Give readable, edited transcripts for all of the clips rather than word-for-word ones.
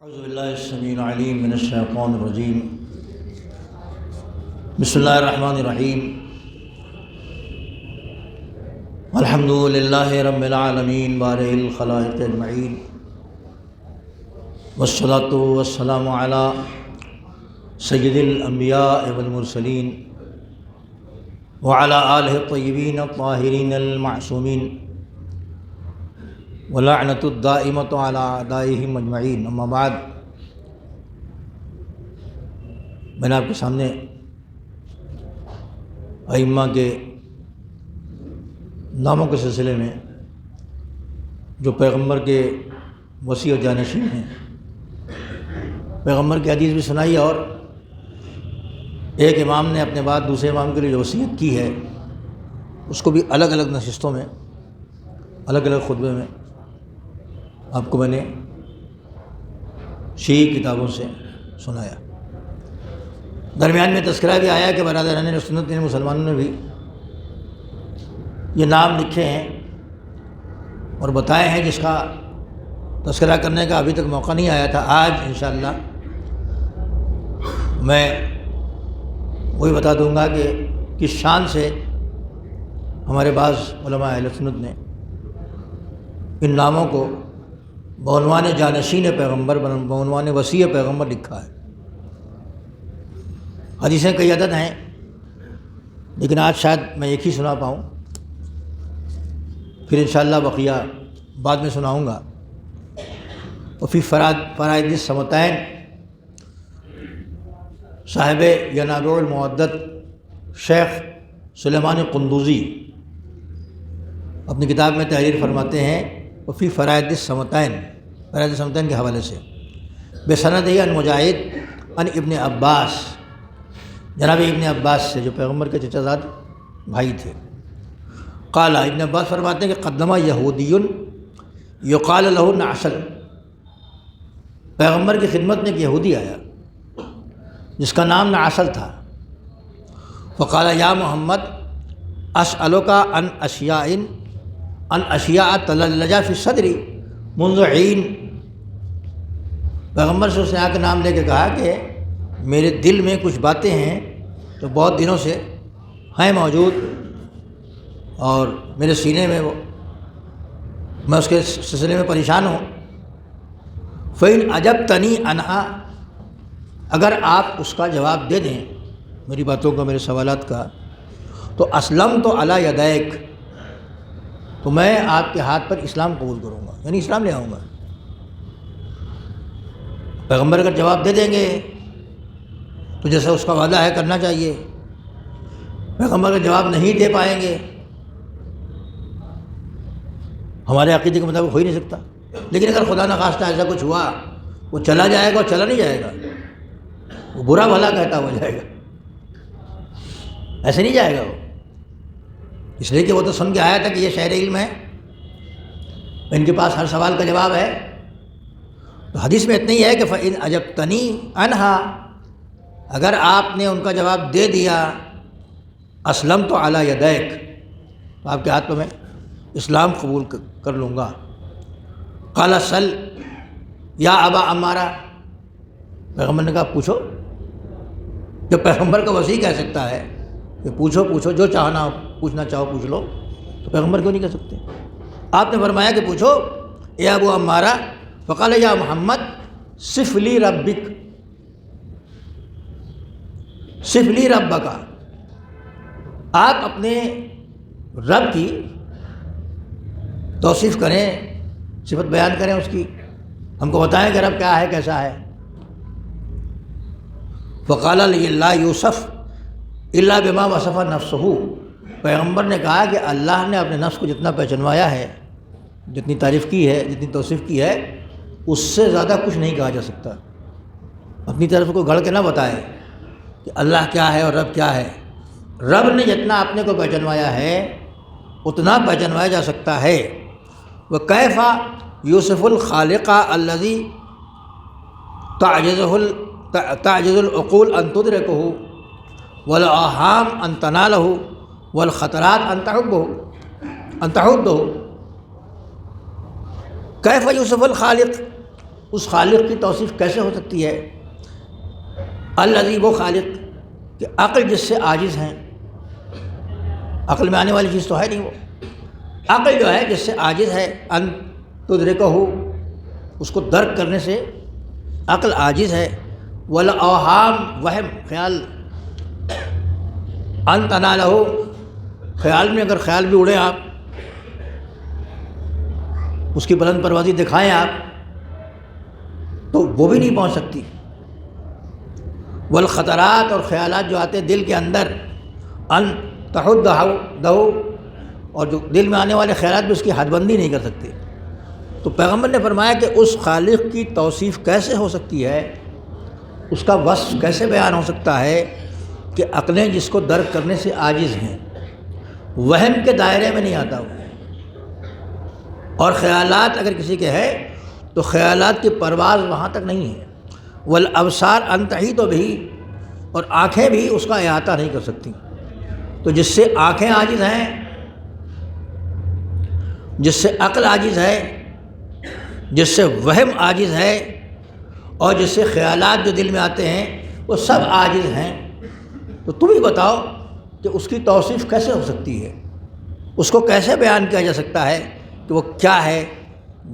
اعوذ باللہ السمیع العلیم من الشیطان الرجیم بسم اللہ الرحمن الرحیم الحمد للہ رب العالمین بارئ الخلائق اجمعین والصلاۃ والسلام علی سید الانبیاء والمرسلین وعلی آلہ الطیبین الطاہرین المعصومین ولعنۃ الدائمۃ علی اعدائہم اجمعین، اما بعد۔ میں نے آپ کے سامنے ائمہ کے ناموں کے سلسلے میں جو پیغمبر کے وصی و جانشین ہیں، پیغمبر کی حدیث بھی سنائی، اور ایک امام نے اپنے بعد دوسرے امام کے لیے جو وصیت کی ہے اس کو بھی الگ الگ نشستوں میں، الگ الگ خطبے میں آپ کو میں نے شیعی کتابوں سے سنایا۔ درمیان میں تذکرہ بھی آیا کہ برادران سنت نے، مسلمانوں نے بھی یہ نام لکھے ہیں اور بتائے ہیں، جس کا تذکرہ کرنے کا ابھی تک موقع نہیں آیا تھا۔ آج انشاءاللہ میں وہی بتا دوں گا کہ کس شان سے ہمارے بعض علماء اہل سنت نے ان ناموں کو بعنوان جانشین پیغمبر، بعنوان وصی پیغمبر لکھا ہے۔ حدیثیں کئی عدد ہیں، لیکن آج شاید میں ایک ہی سنا پاؤں، پھر انشاءاللہ بقیہ بعد میں سناؤں گا۔ وفی فرائض الصمتین، صاحب ینابع المودت شیخ سلیمان قندوزی اپنی کتاب میں تحریر فرماتے ہیں، وفی فرائض الصمتین، فرائض الصمتین کے حوالے سے، بسند عن مجاہد عن ابن عباس، جناب ابن عباس سے جو پیغمبر کے چچا زاد بھائی تھے۔ قال، ابن عباس فرماتے ہیں کہ قدمہ یہودی یقال لہ نعسل، پیغمبر کی خدمت میں ایک یہودی آیا جس کا نام نعسل تھا۔ فقال یا محمد اسألک عن اشیاء تلجا فی الصدر منذ حین، پیغمبر سے اس نے آ کے نام لے کے کہا کہ میرے دل میں کچھ باتیں ہیں جو بہت دنوں سے ہیں موجود، اور میرے سینے میں میں اس کے سلسلے میں پریشان ہوں۔ فَإِنْ أَجَبْتَنِي عَنْهَا، اگر آپ اس کا جواب دے دیں، میری باتوں کا، میرے سوالات کا، تو اسلمت علی یدیک، تو میں آپ کے ہاتھ پر اسلام قبول کروں گا، یعنی اسلام لے آؤں گا۔ پیغمبر اگر جواب دے دیں گے تو جیسا اس کا وعدہ ہے کرنا چاہیے، پیغمبر اگر جواب نہیں دے پائیں گے ہمارے عقیدے کے مطابق ہو ہی نہیں سکتا۔ لیکن اگر خدا نخواستہ ایسا کچھ ہوا، وہ چلا جائے گا اور چلا نہیں جائے گا، وہ برا بھلا کہتا ہوا جائے گا، ایسے نہیں جائے گا وہ، اس لیے کہ وہ تو سن کے آیا تھا کہ یہ شہر علم ہے، ان کے پاس ہر سوال کا جواب ہے۔ تو حدیث میں اتنا ہی ہے کہ فَإِنْ أَجَبْتَنِي عَنْهَا، اگر آپ نے ان کا جواب دے دیا، اسلمت علی یدیک، تو آپ کے ہاتھ پہ میں اسلام قبول کر لوں گا۔ قال سل یا ابا عمارہ، پیغمبر نے کہا پوچھو، جو پیغمبر کا وصی کہہ سکتا ہے کہ پوچھو پوچھو، جو چاہنا پوچھنا چاہو پوچھ لو، تو پیغمبر کیوں نہیں کہہ سکتے؟ آپ نے فرمایا کہ پوچھو اے ابو عمارہ۔ فقال یا محمد صف لی ربک، صف لی ربک، آپ اپنے رب کی توصیف کریں، صفت بیان کریں اس کی، ہم کو بتائیں کہ رب کیا ہے، کیسا ہے۔ فقال لا یوصف الا بما وصف نفسہ، پیغمبر نے کہا کہ اللہ نے اپنے نفس کو جتنا پہچنوایا ہے، جتنی تعریف کی ہے، جتنی توصیف کی ہے، اس سے زیادہ کچھ نہیں کہا جا سکتا۔ اپنی طرف کو گڑھ کے نہ بتائے کہ اللہ کیا ہے اور رب کیا ہے، رب نے جتنا اپنے کو پہچنوایا ہے اتنا پہچنوایا جا سکتا ہے۔ وَكَيْفَ يُوصِفُ الْخَالِقَ الَّذِي تعجز العقول ان تدركه والاوهام ان تناله والخطرات ان تحده، کیف یوصف الخالق، اس خالق کی توصیف کیسے ہو سکتی ہے؟ الذی، وہ خالق کہ عقل جس سے عاجز ہیں، عقل میں آنے والی چیز تو ہے نہیں، وہ عقل جو ہے جس سے عاجز ہے، ان تدرکہ، اس کو درک کرنے سے عقل عاجز ہے، والاوہام، وہم، خیال، ان تنالہ، خیال میں اگر خیال بھی اڑے آپ، اس کی بلند پروازی دکھائیں آپ، تو وہ بھی نہیں پہنچ سکتی۔ والخطرات، اور خیالات جو آتے ہیں دل کے اندر، ان تحدہ، اور جو دل میں آنے والے خیالات بھی اس کی حد بندی نہیں کر سکتے۔ تو پیغمبر نے فرمایا کہ اس خالق کی توصیف کیسے ہو سکتی ہے، اس کا وصف کیسے بیان ہو سکتا ہے کہ عقلیں جس کو درک کرنے سے عاجز ہیں، وہم کے دائرے میں نہیں آتا وہ، اور خیالات اگر کسی کے ہے تو خیالات کی پرواز وہاں تک نہیں ہے، والابصار ان تحیط بھی، اور آنکھیں بھی اس کا احاطہ نہیں کر سکتی۔ تو جس سے آنکھیں عاجز ہیں، جس سے عقل عاجز ہے، جس سے وہم عاجز ہے، اور جس سے خیالات جو دل میں آتے ہیں وہ سب عاجز ہیں، تو تم ہی بتاؤ کہ اس کی توصیف کیسے ہو سکتی ہے، اس کو کیسے بیان کیا جا سکتا ہے کہ وہ کیا ہے؟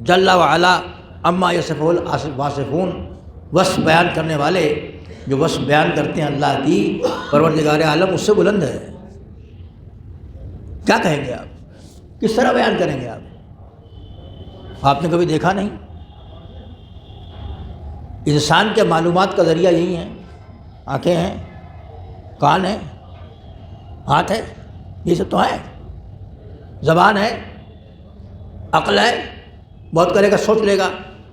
جل وعلا اما یصف الواصفون، وصف بیان کرنے والے جو وصف بیان کرتے ہیں اللہ کی، پروردگار عالم اس سے بلند ہے۔ کیا کہیں گے آپ؟ کس طرح بیان کریں گے آپ نے کبھی دیکھا نہیں؟ انسان کے معلومات کا ذریعہ یہی ہیں، آنکھیں ہیں، کان ہیں، ہاتھ ہے، یہ سب تو ہیں، زبان ہے، عقل ہے، بہت کرے گا، سوچ لے گا،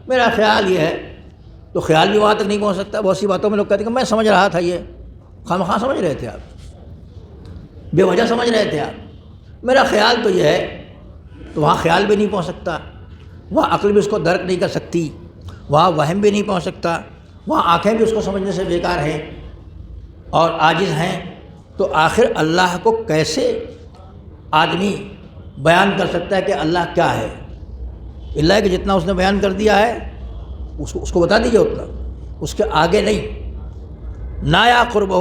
میرا خیال یہ ہے، تو خیال بھی وہاں تک نہیں پہنچ سکتا۔ بہت سی باتوں میں لوگ کہتے ہیں کہ میں سمجھ رہا تھا، یہ خواہ سمجھ رہے تھے آپ، بے وجہ سمجھ رہے تھے آپ، میرا خیال تو یہ ہے، تو وہاں خیال بھی نہیں پہنچ سکتا، وہاں عقل بھی اس کو درک نہیں کر سکتی، وہاں وہم بھی نہیں پہنچ سکتا، وہاں آنکھیں بھی اس کو سمجھنے سے بیکار ہیں اور عاجز ہیں۔ تو آخر اللہ کو کیسے آدمی بیان کر سکتا ہے کہ اللہ کیا ہے؟ اللہ کہ جتنا اس نے بیان کر دیا ہے اس کو بتا دیجیے اتنا، اس کے آگے نہیں۔ نایا قربہ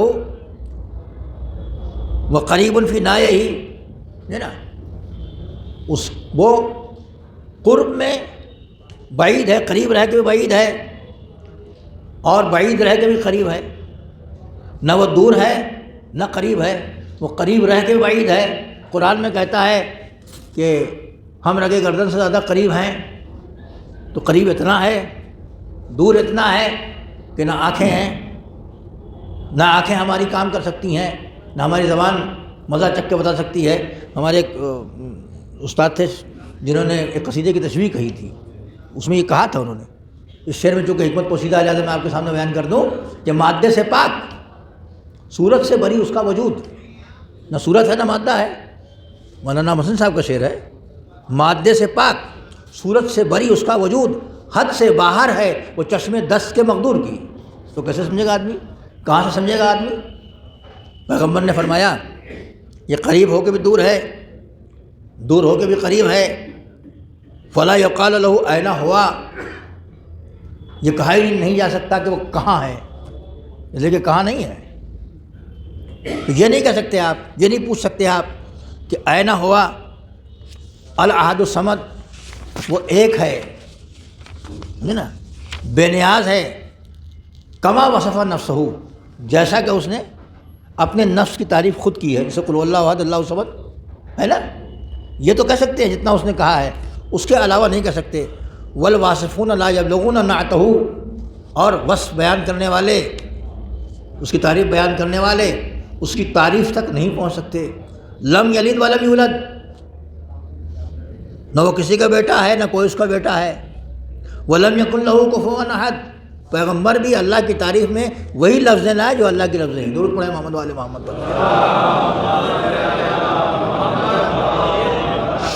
و قریب فی نایہ ہی ہے نا، وہ قرب میں بعید ہے، قریب رہ کے بھی بعید ہے، اور بعید رہ کے بھی قریب ہے، نہ وہ دور ہے نہ قریب ہے، وہ قریب رہ کے بھی بعید ہے۔ قرآن میں کہتا ہے کہ ہم رگ گردن سے زیادہ قریب ہیں، تو قریب اتنا ہے، دور اتنا ہے کہ نہ آنکھیں ہیں، نہ آنکھیں ہماری کام کر سکتی ہیں، نہ ہماری زبان مزہ چکھ کے بتا سکتی ہے۔ ہمارے ایک استاد تھے جنہوں نے ایک قصیدے کی تشریح کہی تھی، اس میں یہ کہا تھا انہوں نے، اس شعر میں چونکہ حکمت پوشیدہ ہے لہٰذا میں آپ کے سامنے بیان کر دوں کہ مادے سے پاک، صورت سے بری اس کا وجود، نہ صورت ہے نہ مادہ ہے، مولانا محسن صاحب کا شعر ہے، مادے سے پاک، صورت سے بری اس کا وجود، حد سے باہر ہے وہ چشم دست کے مقدور کی۔ تو کیسے سمجھے گا آدمی؟ کہاں سے سمجھے گا آدمی؟ پیغمبر نے فرمایا یہ قریب ہو کے بھی دور ہے، دور ہو کے بھی قریب ہے۔ فلا یقال لہ این ہوا، یہ کہا ہی نہیں جا سکتا کہ وہ کہاں ہے، اس لیے کہ کہاں نہیں ہے۔ یہ نہیں کہہ سکتے آپ، یہ نہیں پوچھ سکتے آپ کہ این ہوا الاحد الصمد، وہ ایک ہے نا، بے نیاز ہے، کما وصف نفسہ، جیسا کہ اس نے اپنے نفس کی تعریف خود کی ہے، جیسے قل اللہ احد اللہ الصمد ہے نا، یہ تو کہہ سکتے ہیں جتنا اس نے کہا ہے، اس کے علاوہ نہیں کہہ سکتے۔ والواصفون لا یبلغون نعتہ، اور وصف بیان کرنے والے، اس کی تعریف بیان کرنے والے اس کی تعریف تک نہیں پہنچ سکتے۔ لم یلد ولم یولد، نہ وہ کسی کا بیٹا ہے نہ کوئی اس کا بیٹا ہے۔ ولم یکن لہ کفوا احد، پیغمبر بھی اللہ کی تعریف میں وہی لفظ لائے جو اللہ کے لفظ ہیں۔ درود پڑھیں محمد وآل محمد پر۔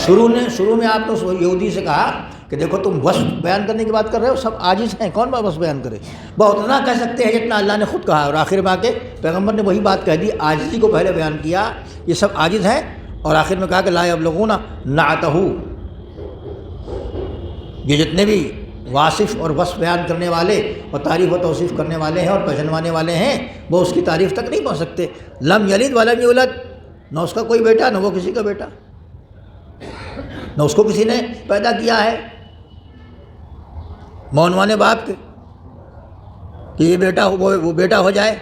شروع میں آپ نے اس یہودی سے کہا کہ دیکھو تم وصف بیان کرنے کی بات کر رہے ہو، سب عاجز ہیں، کون وصف بیان کرے؟ بہت اتنا کہہ سکتے ہیں جتنا اللہ نے خود کہا، اور آخر میں آ کے پیغمبر نے وہی بات کہہ دی، عاجزی کو پہلے بیان کیا، یہ سب عاجز ہیں، اور آخر میں کہا کہ لا یبلغون نعتہ، یہ جتنے بھی واصف اور وصف بیان کرنے والے اور تعریف و توصیف کرنے والے ہیں اور پہچانوانے والے ہیں، وہ اس کی تعریف تک نہیں پہنچ سکتے۔ لم یلد ولم یولد، نہ اس کا کوئی بیٹا نہ وہ کسی کا بیٹا، نہ اس کو کسی نے پیدا کیا ہے مونوانے باپ کے کہ یہ بیٹا ہو وہ بیٹا ہو جائے،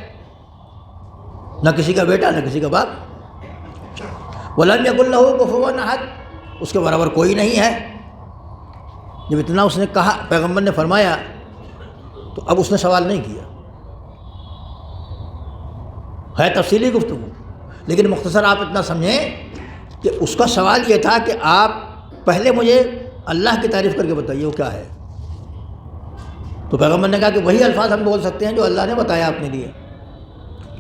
نہ کسی کا بیٹا نہ کسی کا باپ۔ ولم یکن لہ کفوا احد، اس کے برابر کوئی نہیں ہے۔ جب اتنا اس نے کہا، پیغمبر نے فرمایا، تو اب اس نے سوال نہیں کیا، ہے تفصیلی گفتگو، لیکن مختصر آپ اتنا سمجھیں کہ اس کا سوال یہ تھا کہ آپ پہلے مجھے اللہ کی تعریف کر کے بتائیے وہ کیا ہے۔ تو پیغمبر نے کہا کہ وہی الفاظ ہم بول سکتے ہیں جو اللہ نے بتایا اپنے لیے۔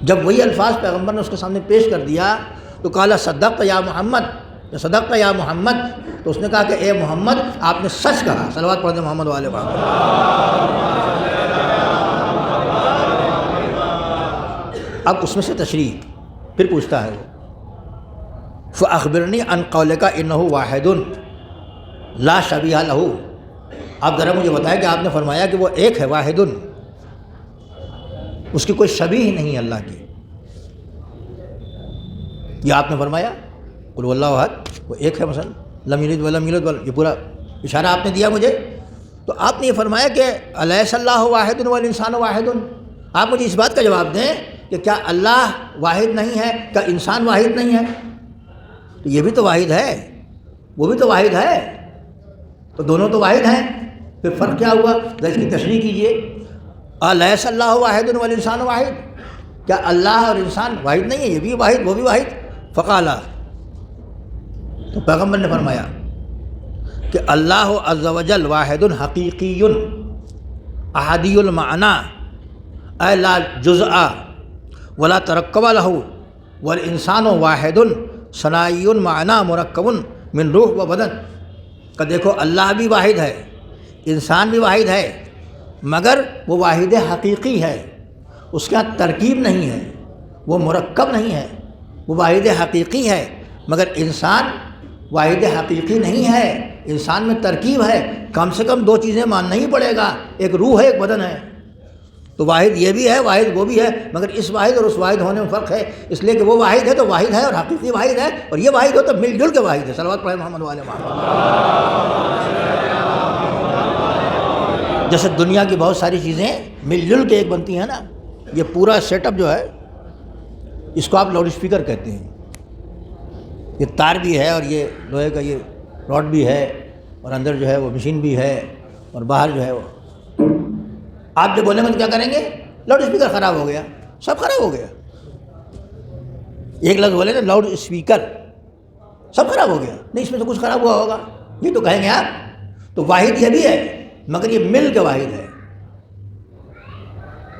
جب وہی الفاظ پیغمبر نے اس کے سامنے پیش کر دیا تو قال صدقت یا محمد، صدقت یا محمد، تو اس نے کہا کہ اے محمد آپ نے سچ کہا۔ صلوات پڑھتے محمد والے محمد۔ اب اس میں سے تشریح پھر پوچھتا ہے وہ، فاخبرنی عن قولک انہ واحد لا شبیہ لہ، آپ ذرا مجھے بتائیں کہ آپ نے فرمایا کہ وہ ایک ہے، واحد، اس کی کوئی شبیہ نہیں ہے اللہ کی، یہ آپ نے فرمایا قل هو اللہ احد، وہ ایک ہے، مثلا لم یلد ولم یولد یہ پورا اشارہ آپ نے دیا مجھے۔ تو آپ نے یہ فرمایا کہ الیس اللہ واحد والانسان واحد، آپ مجھے اس بات کا جواب دیں کہ کیا اللہ واحد نہیں ہے، کیا انسان واحد نہیں ہے؟ تو یہ بھی تو واحد ہے، وہ بھی تو واحد ہے، تو دونوں تو واحد ہیں، پھر فرق کیا ہوا؟ ذرا اس کی تشریح کیجئے۔ الیس اللہ واحد والانسان واحد، کیا اللہ اور انسان واحد نہیں ہے؟ یہ بھی واحد وہ بھی واحد۔ فقال، تو پیغمبر نے فرمایا کہ اللہ عز و جل واحد حقیقی احدی المعنی اے لا جزء ولا ترکب لہ، والانسان واحد ثنائی معنی مرکب من روح و بدن، کہ دیکھو اللہ بھی واحد ہے، انسان بھی واحد ہے، مگر وہ واحد حقیقی ہے، اس کا ترکیب نہیں ہے، وہ مرکب نہیں ہے، وہ واحد حقیقی ہے، مگر انسان واحد حقیقی نہیں ہے، انسان میں ترکیب ہے، کم سے کم دو چیزیں ماننا ہی پڑے گا، ایک روح ہے ایک بدن ہے۔ تو واحد یہ بھی ہے، واحد وہ بھی ہے، مگر اس واحد اور اس واحد ہونے میں فرق ہے، اس لیے کہ وہ واحد ہے تو واحد ہے اور حقیقی واحد ہے، اور یہ واحد ہو تو مل جل کے واحد ہے۔ صلوات پڑھیں محمد والے محمد۔ جیسے دنیا کی بہت ساری چیزیں مل جل کے ایک بنتی ہیں نا، یہ پورا سیٹ اپ جو ہے اس کو آپ لاؤڈ اسپیکر کہتے ہیں، یہ تار بھی ہے اور یہ لوہے کا یہ راڈ بھی ہے اور اندر جو ہے وہ مشین بھی ہے اور باہر جو ہے وہ، آپ جو بولیں گے تو کیا کریں گے؟ لاؤڈ اسپیکر خراب ہو گیا، سب خراب ہو گیا، ایک لفظ بولے نا لاؤڈ اسپیکر، سب خراب ہو گیا، نہیں اس میں تو کچھ خراب ہوا ہوگا، یہ تو کہیں گے آپ۔ تو واحد یہ بھی ہے مگر یہ مل کے واحد ہے،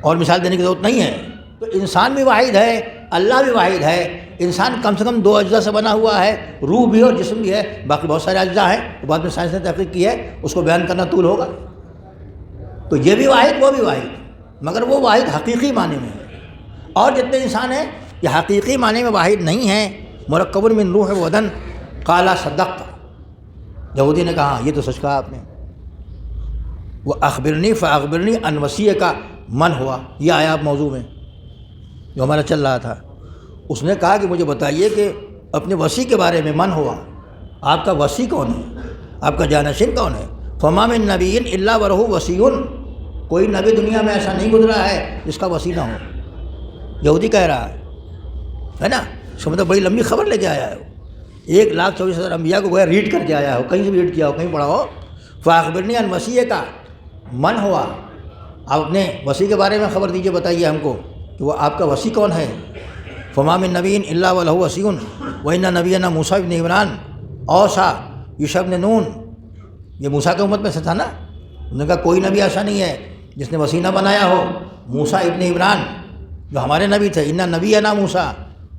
اور مثال دینے کی ضرورت نہیں ہے۔ تو انسان بھی واحد ہے، اللہ بھی واحد ہے، انسان کم سے کم دو اجزاء سے بنا ہوا ہے، روح بھی اور جسم بھی ہے، باقی بہت سارے اجزاء ہیں، تو بعد میں سائنس نے تحقیق کی ہے، اس کو بیان کرنا طول ہوگا۔ تو یہ بھی واحد وہ بھی واحد، مگر وہ واحد حقیقی معنی میں ہے، اور جتنے انسان ہیں یہ حقیقی معنی میں واحد نہیں ہیں۔ مرکب من روح و بدن، قال صدقت، یہودی نے کہا یہ تو سچ کہا آپ نے۔ وہ اخبرنی فاخبرنی عن وصی کا من ہوا، یہ آیا آپ موضوع میں جو ہمارا چل رہا تھا، اس نے کہا کہ مجھے بتائیے کہ اپنے وصی کے بارے میں، من ہوا، آپ کا وصی کون ہے، آپ کا جانشین کون ہے؟ فما من نبی الا ولہ وصی، کوئی نبی دنیا میں ایسا نہیں گزرا ہے جس کا وصی نہ ہو، یہودی کہہ رہا ہے نا، اس کا مطلب بڑی لمبی خبر لے کے آیا ہے، 1,24,000 انبیاء کو گویا ریڈ کر کے آیا ہو، کہیں سے بھی ریڈ کیا ہو، کہیں پڑھا ہو۔ فاخبرنی عن وصی کا من ہوا، آپ اپنے وصی کے بارے میں خبر دیجیے، بتائیے ہم کو کہ وہ آپ کا وصی کون ہے۔ فما من نبی الا ولہ وصی وان نبینا موسیٰ ابن عمران اوصی یوشع ابن نون، یہ موسیٰ کی امت میں سے تھا نا، انہوں نے کہا کوئی نبی ایسا نہیں ہے جس نے وصی نہ بنایا ہو، موسیٰ ابن عمران جو ہمارے نبی تھے، ان نبینا موسیٰ،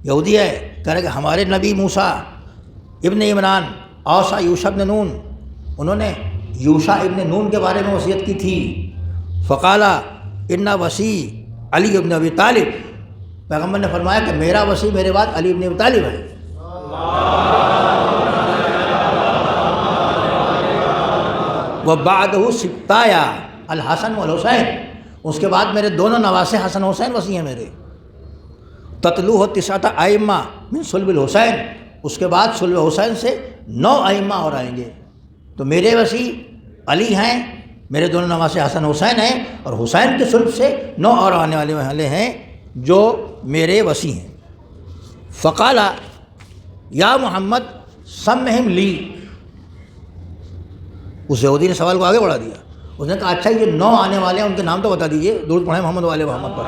یہودی ہے، کہہ رہے کہ ہمارے نبی موسیٰ ابن عمران اوصی یوشع ابن نون، انہوں نے یوشع ابن نون کے بارے میں وصیت کی تھی۔ فقال ان وصی علی ابن ابی طالب، پیغمبر نے فرمایا کہ میرا وصی میرے بعد علی ابن ابی طالب ہے۔ وبعدہ سبتایا الحسن والحسین، اس کے بعد میرے دونوں نواسے حسن حسین وصی ہیں میرے. تتلوہ تسعۃ ائمہ من صلب الحسین، اس کے بعد صلب حسین سے 9 ائمہ اور آئیں گے. تو میرے وصی علی ہیں، میرے دونوں نواسے حسن حسین ہیں، اور حسین کے صلب سے 9 اور آنے والے ہیں جو میرے وصی ہیں. فقال یا محمد سمہم لی، اس یہودی نے سوال کو آگے بڑھا دیا. اس نے کہا اچھا یہ 9 آنے والے ہیں ان کے نام تو بتا دیجئے. درود پڑھیں محمد والے محمد پر.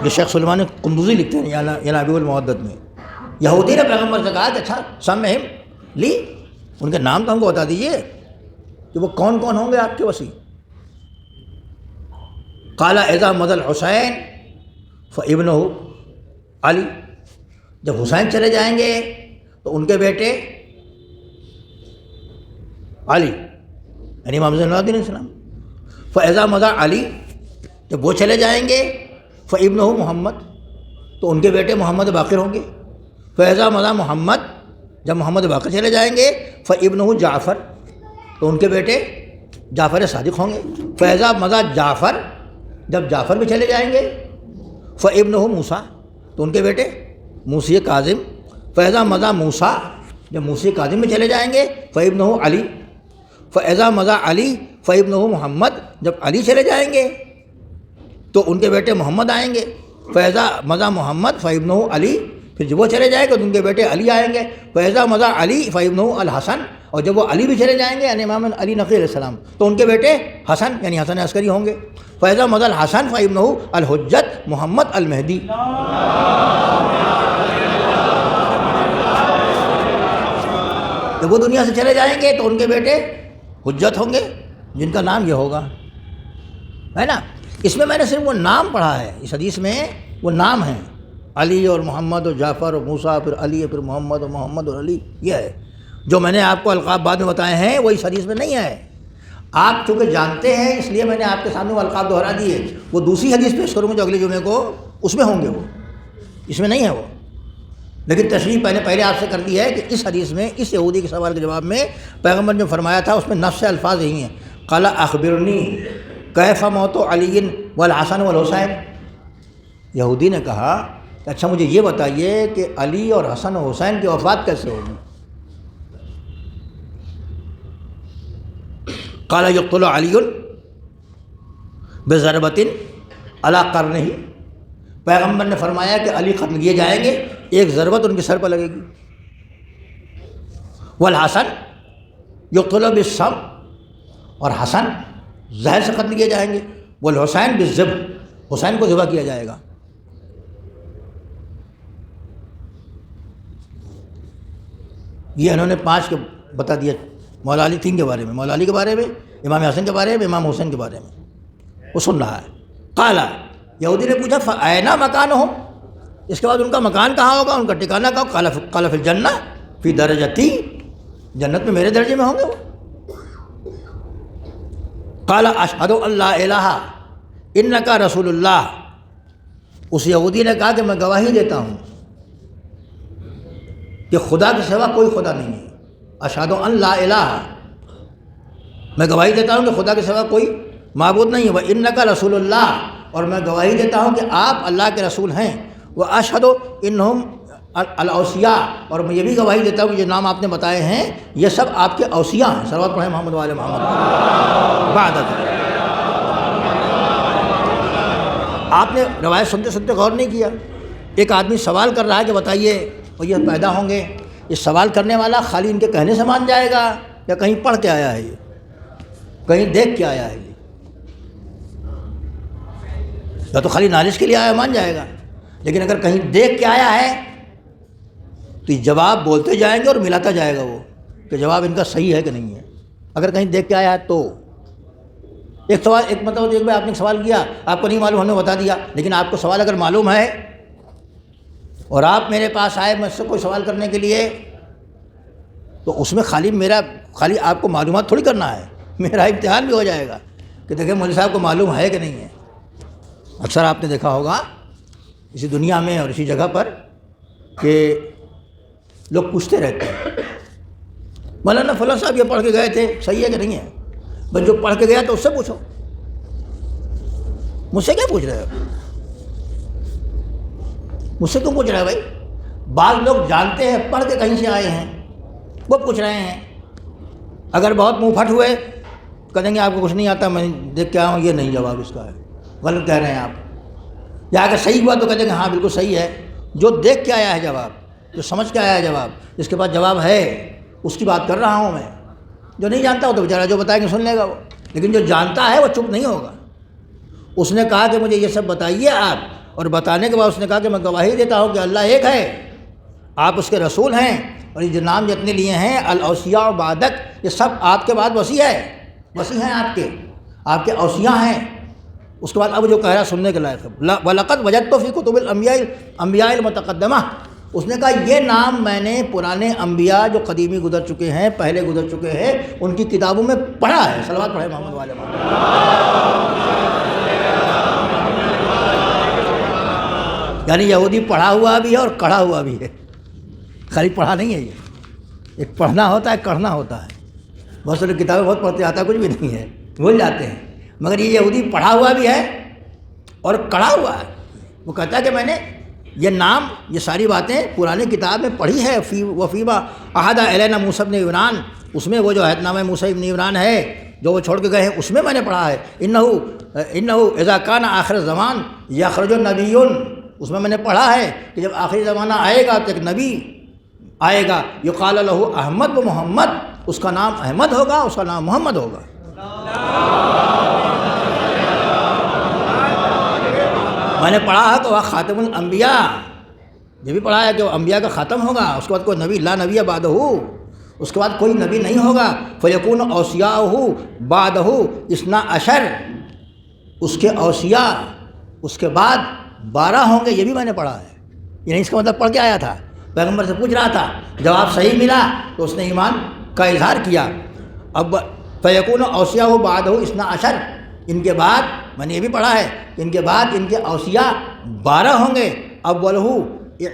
یہ شیخ سلیمان قندوزی لکھتے ہیں ینابیع المودت میں. یہودی نے پیغمبر سے کہا کہ اچھا سمہم لی، ان کے نام تو ہم کو بتا دیجئے کہ وہ کون کون ہوں گے آپ کے وصی. قال اذا مضى الحسین فابنہ علی، جب حسین چلے جائیں گے تو ان کے بیٹے علی یعنی امام زین العابدین علیہ السلام. فاذا مضى علی، جب وہ چلے جائیں گے فابنہ محمد، تو ان کے بیٹے محمد باقر ہوں گے. فاذا مضى محمد، جب محمد باقر چلے جائیں گے فابنہ جعفر، تو ان کے بیٹے جعفر صادق ہوں گے. فاذا مضى جعفر، جب جعفر بھی چلے جائیں گے فابنہ موسیٰ، تو ان کے بیٹے موسی کاظم. فاذا مضى موسیٰ، جب موسی کاظم میں چلے جائیں گے فابنہ علی. فاذا مضى علی فابنہ محمد، جب علی چلے جائیں گے تو ان کے بیٹے محمد آئیں گے. فاذا مضى محمد فابنہ علی، پھر جب وہ چلے جائیں گے تو ان کے بیٹے علی آئیں گے. فاذا مضى علی فابنہ الحسن، اور جب وہ علی بھی چلے جائیں گے یعنی امام علی نقی علیہ السلام، تو ان کے بیٹے حسن یعنی حسن عسکری ہوں گے. فاذا مضى الحسن فابنہ الحجت محمد المہدی. جب وہ دنیا سے چلے جائیں گے تو ان کے بیٹے حجت ہوں گے جن کا نام یہ ہوگا، ہے نا. اس میں نے صرف وہ نام پڑھا ہے، اس حدیث میں وہ نام ہیں علی اور محمد اور جعفر اور موسیٰ، پھر علی پھر محمد اور محمد اور علی. یہ ہے جو میں نے آپ کو القاب بعد میں بتائے ہیں وہ اس حدیث میں نہیں ہے. آپ چونکہ جانتے ہیں اس لیے میں نے آپ کے سامنے وہ القاب دہرا دیے. وہ دوسری حدیث پیش کروں گا جو اگلے جمعے کو، اس میں ہوں گے، وہ اس میں نہیں ہے وہ. لیکن تشریح پہلے آپ سے کر دی ہے کہ اس حدیث میں اس یہودی کے سوال کے جواب میں پیغمبر نے فرمایا تھا اس میں نفس الفاظ یہی ہیں. قال اخبرنی کیف موت علی والحسن والحسین. یہودی نے کہا کہ اچھا مجھے یہ بتائیے کہ علی اور حسن و حسین کی وفات کیسے ہوگی. قال یقتل علی بضربۃ علی قرنہ. پیغمبر نے فرمایا کہ علی قتل کیے جائیں گے، ایک ضربت ان کے سر پر لگے گی. والحسن یقتل بالسم، اور حسن زہر سے قتل کیے جائیں گے. والحسین بالذبح، حسین کو ذبح کیا جائے گا. یہ انہوں نے 5 کے بتا دیا. مولا علی 3 کے بارے میں، مولا علی کے بارے میں، امام حسن کے بارے میں، امام حسین کے بارے میں وہ سن رہا ہے. قال، یہودی نے پوچھا فأین مکانہم، اس کے بعد ان کا مکان کہاں ہوگا، ان کا ٹھکانہ کہاں. قال فی الجنہ فی درجتی، جنت میں میرے درجے میں ہوں گے وہ. قال اشہد ان لا الہ انک رسول اللہ. اس یہودی نے کہا کہ میں گواہی دیتا ہوں کہ خدا کے سوا کوئی خدا نہیں ہے. اشہد ان لا الہ، میں گواہی دیتا ہوں کہ خدا کے سوا کوئی معبود نہیں ہے. وانک رسول اللہ، اور میں گواہی دیتا ہوں کہ آپ اللہ کے رسول ہیں. واشہد انہم الاوصیاء، اور میں یہ بھی گواہی دیتا ہوں کہ جو نام آپ نے بتائے ہیں یہ سب آپ کے اوصیاء ہیں. صلوات پڑھیں محمد والے محمد. بعد آپ نے روایت سنتے سنتے غور نہیں کیا. ایک آدمی سوال کر رہا ہے کہ بتائیے وہ یہ پیدا ہوں گے. یہ سوال کرنے والا خالی ان کے کہنے سے مان جائے گا یا کہیں پڑھ کے آیا ہے، یہ کہیں دیکھ کے آیا ہے، یہ یا تو خالی نالج کے لیے آیا مان جائے گا. لیکن اگر کہیں دیکھ کے آیا ہے تو یہ جواب بولتے جائیں گے اور ملاتا جائے گا وہ کہ جواب ان کا صحیح ہے کہ نہیں ہے. اگر کہیں دیکھ کے آیا ہے تو ایک سوال، ایک مطلب ایک بار آپ نے سوال کیا، آپ کو نہیں معلوم، ہم نے بتا دیا. لیکن آپ کو سوال اگر معلوم ہے اور آپ میرے پاس آئے مجھ سے کوئی سوال کرنے کے لیے، تو اس میں خالی آپ کو معلومات تھوڑی کرنا ہے، میرا امتحان بھی ہو جائے گا کہ دیکھیں مولوی صاحب کو معلوم ہے کہ نہیں ہے. اکثر آپ نے دیکھا ہوگا اسی دنیا میں اور اسی جگہ پر کہ لوگ پوچھتے رہتے ہیں مولانا فلاں صاحب یہ پڑھ کے گئے تھے، صحیح ہے کہ نہیں ہے؟ بس جو پڑھ کے گیا تو اس سے پوچھو، مجھ سے کیا پوچھ رہے ہو؟ مجھ سے کیوں پوچھ رہے ہو بھائی؟ بعض لوگ جانتے ہیں، پڑھ کے کہیں سے آئے ہیں، وہ پوچھ رہے ہیں۔ اگر بہت منہ پھٹ ہوئے کہیں گے آپ کو کچھ نہیں آتا، میں دیکھ کے آیا ہوں، یہ نہیں جواب اس کا ہے، غلط کہہ رہے ہیں آپ۔ یا اگر صحیح ہوا تو کہتے ہیں ہاں بالکل صحیح ہے، جو دیکھ کے آیا ہے جواب، جو سمجھ کے آیا ہے جواب، جس کے پاس جواب ہے اس کی بات کر رہا ہوں میں۔ جو نہیں جانتا ہو تو بیچارہ جو بتائیں گے سن لے گا وہ، لیکن جو جانتا ہے وہ چپ نہیں ہوگا۔ اس نے کہا کہ مجھے یہ سب بتائیے آپ، اور بتانے کے بعد اس نے کہا کہ میں گواہی دیتا ہوں کہ اللہ ایک ہے، آپ اس کے رسول ہیں، اور یہ جو نام جتنے لیے ہیں الاوصیاء بعدک، یہ سب آپ کے بعد وصی ہے، وصی ہیں آپ کے اوصیاء ہیں۔ اس کے بعد اب جو کہہ رہا سننے کے لائق ہے، وَلَقَدْ وَجَدْتُ فِي كُتُبِ الْأَنْبِيَاءِ الْمُتَقَدِّمَةِ، اس نے کہا یہ نام میں نے پرانے انبیاء جو قدیمی گزر چکے ہیں، پہلے گزر چکے ہیں، ان کی کتابوں میں پڑھا ہے۔ صلوات پڑھے محمد والے محمد۔ یعنی یہودی پڑھا ہوا بھی ہے اور کڑھا ہوا بھی ہے، خالی پڑھا نہیں ہے، یہ ایک پڑھنا ہوتا ہے، کرنا ہوتا ہے۔ بہت سارے کتابیں بہت پڑھتے آتا کچھ بھی نہیں ہے، بھول جاتے ہیں، مگر یہ یہودی پڑھا ہوا بھی ہے اور کڑھا ہوا ہے۔ وہ کہتا ہے کہ میں نے یہ نام، یہ ساری باتیں پرانی کتاب میں پڑھی ہے، وفیما عہد الینا موسیٰ ابن عمران، اس میں وہ جو عہد نامہ موسیٰ ابن عمران ہے جو وہ چھوڑ کے گئے ہیں، اس میں نے پڑھا ہے، انہ اذا کان آخر زمان یخرج النبی، اس میں نے پڑھا ہے کہ جب آخری زمانہ آئے گا تو ایک نبی آئے گا، یقال لہ احمد و محمد، اس کا نام احمد ہوگا، اس کا نام محمد ہوگا۔ میں نے پڑھا ہے کہ وہ خاتم الانبیاء، یہ بھی پڑھا ہے کہ وہ انبیاء کا خاتم ہوگا، اس کے بعد کوئی نبی لا نبی بعدہ، اس کے بعد کوئی نبی نہیں ہوگا، فیکون اوصیاءہ بعدہ اثنا عشر، اس کے اوصیاء اس کے بعد 12 ہوں گے، یہ بھی میں نے پڑھا ہے۔ یعنی اس کا مطلب پڑھ کے آیا تھا، پیغمبر سے پوچھ رہا تھا، جواب صحیح ملا تو اس نے ایمان کا اظہار کیا۔ اب فیکون اوصیاءہ بعدہ اثنا عشر، ان کے بعد میں نے یہ بھی پڑھا ہے کہ ان کے بعد ان کے اوصیاء 12 ہوں گے، اولہ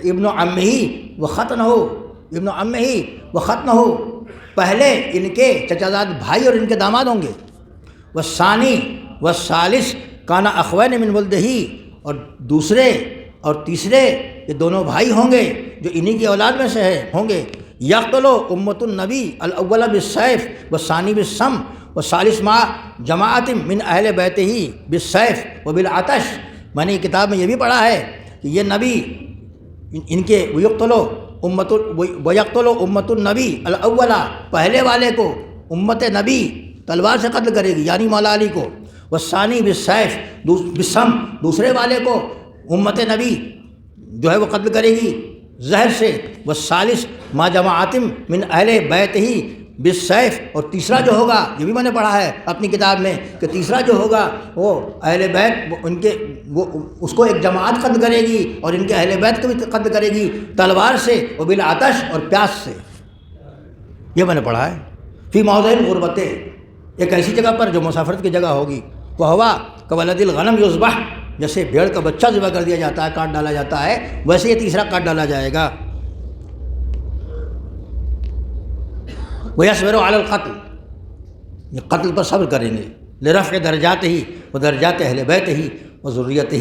ابن عمہ و ختنہ، ابن عمہ و ختنہ، پہلے ان کے چچازاد بھائی اور ان کے داماد ہوں گے، والثانی والثالث کانا اخوین من ولدہ، اور دوسرے اور تیسرے یہ دونوں بھائی ہوں گے جو انہی کی اولاد میں سے ہوں گے، یقتل امت النبی الاول بالسیف والثانی بالسم والثالث مع جماعت من اہل بیتہ بالسیف وبالعطش۔ میں نے یہ کتاب میں یہ بھی پڑھا ہے کہ یہ نبی ان کے ویقتل امت النبی الاول، پہلے والے کو امت نبی تلوار سے قتل کرے گی، یعنی مولا علی کو، والثانی بالسیف بالسم، دوسرے والے کو امت نبی جو ہے وہ قتل کرے گی زہر سے، والثالث ما جماعت من اہل بیتہ بالسیف، اور تیسرا جو ہوگا یہ بھی میں نے پڑھا ہے اپنی کتاب میں کہ تیسرا جو ہوگا وہ اہل بیت ان کے وہ اس کو ایک جماعت قتل کرے گی، اور ان کے اہل بیت کو بھی قتل کرے گی تلوار سے، وبالعطش، اور پیاس سے۔ یہ میں نے پڑھا ہے۔ فی موضع الغربۃ، ایک ایسی جگہ پر جو مسافرت کی جگہ ہوگی، وہ ہوا کولد الغنم یذبح، جیسے بھیڑ کا بچہ ذبح کر دیا جاتا ہے، کاٹ ڈالا جاتا ہے، ویسے یہ تیسرا کاٹ ڈالا جائے گا۔ وَيَصْبِرُ عَلَى الْقَتْلِ، یہ قتل پر صبر کریں گے، لرفع درجاتہ ودرجات اہل بیتہ وذریتہ،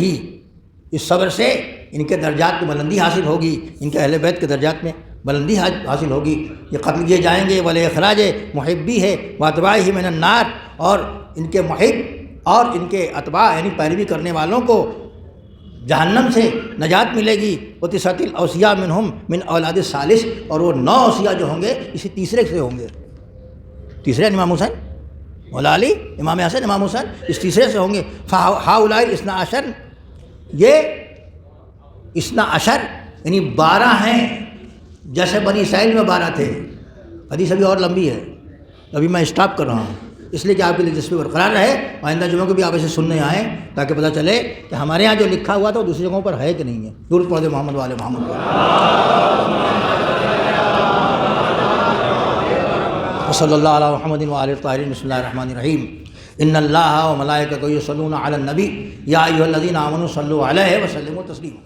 اس صبر سے ان کے درجات کو بلندی حاصل ہوگی، ان کے اہل بیت کے درجات میں بلندی حاصل ہوگی۔ یہ قتل کیے جائیں گے، وَلِإِخْرَاجِ مُحِبِّهِ وَأَتْبَاعِهِ مِنَ النَّارِ، اور ان کے محب اور ان کے اتباع یعنی پیروی کرنے والوں کو جہنم سے نجات ملے گی۔ وَتِسْعَةِ الْأَوْصِيَاء مِنْهُمْ مِنْ أَوْلَادِ الثَّالِثِ، اور وہ 9 اوصیاء جو ہوں گے اسی تیسرے سے ہوں گے، تیسرے امام حسین، مولا علی، امام حسن، امام حسین، اس تیسرے سے ہوں گے۔ فَهَؤُلَاءِ الاثنا عشر، یہ اثنا عشر یعنی 12 ہیں، جیسے بنی اسرائیل میں 12 تھے۔ حدیث ابھی اور لمبی ہے، ابھی میں اسٹاپ کر رہا ہوں، اس لیے کہ آپ کی دلچسپی برقرار رہے، آئندہ جمعوں کو بھی آپ اسے سننے آئیں تاکہ پتہ چلے کہ ہمارے ہاں جو لکھا ہوا تھا وہ دوسری جگہوں پر ہے کہ نہیں ہے۔ درود پڑھ دے محمد والے محمد۔ صلی اللہ علیہ محمد وآلہ الطاہرین۔ بسم اللہ الرحمن الرحیم۔ ان اللہ و ملائکتہ یصلون علی النبی یا ایھا الذین آمنوا صلوا علیہ وسلموا تسلیما۔